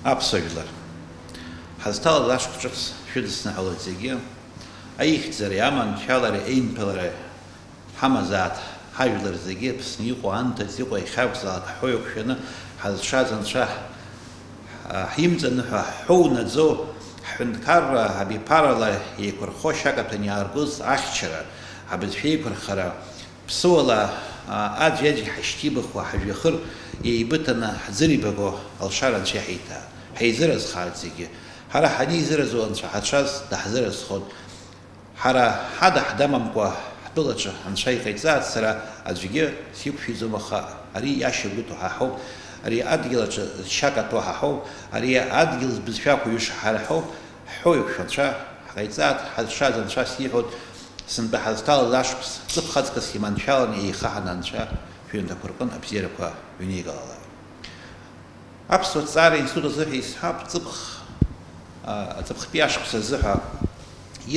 Аԥсуажәлар, ҳазҭалаз ашықәс шәыдысныҳәалоит зегьы, аихьӡареи, аманшәалареи, аинҭәалареи ҳамазаат ҳажәлар зегьы Аԥсны иҟоу анҭыҵ, иҟоу иахьакәзаалак ҳҳәо иақәшәаны ҳазшаз Анцәа ҳимҵаныҳәа ҳҳәоу наӡо ҳҳәынҭқарра абиԥарала еиқәырхо шьакаҭәан иааргоз ахьчара, абызшәа еиқәырхара, ԥсуала аӡәи ҳашьҭибахуа ҳажәҩахыр еибыҭаны ҳӡырибаго алшара Анцәа иаҳиҭаа. Ҳаизыразхааит зегьы. Ҳара ҳанизыразу Анцәа ҳацәаз даҳзыразхот. Ҳара ҳада ҳдамамкәа ҳтәылаҿы Анцәа иҟаиҵааит сара аӡәгьы сиқәшәиӡом, аха ари иашьагәыҭо ҳаҳауп, ари адгьыл аҿы зшьакаҭәо ҳаҳауп, ари адгьыл збызшәақәа ҩышҳараҳауп, ҳҳәои Анцәа ҳҟаиҵааит, ҳазшаз Анцәа сиҳәоит, сынтәа ҳазҭалаз ашықәс ҵыԥх-аҵкыс иманшәаланы еихаҳаны Анцәа шәҩымҭақәа рҟынтә абзиарақәа ҩнеигалала. Аԥсуа ҭҵаара институт азыҳәа исҳәап, ҵыԥхтәи ашықәс азыҳәа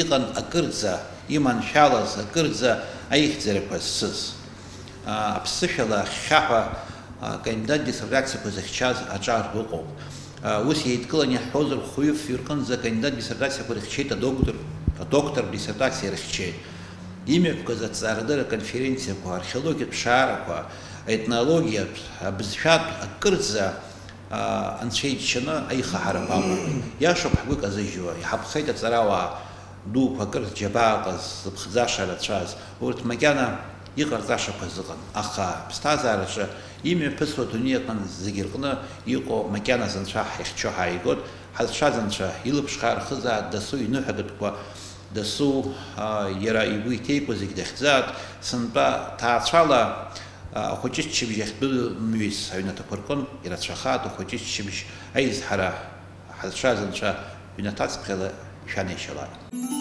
иҟан акырӡа иманшәалаз, акырӡа аихьӡарақәа зсыз. Аԥсышәала хьхьаҳәа кандидат диссертациақәа зыхьчаз аҿар ыҟоуп. Ус еидкыланы иаҳҳәозар, хәҩы-фҩы рҟынӡа кандидат диссертациақәа рыхьчеит, адоктор диссертациа рыхьчеит. Имҩаԥгаз аҭҵаарадырра конференциақәа, археологиатә ԥшаарақәа, аетнологиатә, абызшәатә акырӡа Анцәа иџьшьаны аихаҳарақәа амоуп. Иашоуп ҳгәы казыжьуа, иҳаԥхеит аҵарауаа дуқәа акыр џьабааҟаз, зыԥхӡаша рацәаз, урҭ макьана иҟарҵашақәа зыҟан. Аха ԥсҭазаараҿы имҩаԥысуа адунеи зегьы рҟны иҟоу макьаназ Анцәа ҳихьчо ҳааигот, ҳазшаз Анцәа илыԥшхаа рхызаат, дасу иныҳәагатәқәа, дасу иара игәы иҭеикуа зегьы дахьӡаат, сынтәа ҭаацәала ахәыҷыччабжь ахьтәы мҩас аҩнаҭақәа рҟынтә ирацәахаат, ахәыҷыччабжь аизҳара ҳазшаз Анцәа ҩнаҭацԥхьала шәанеишьалааит.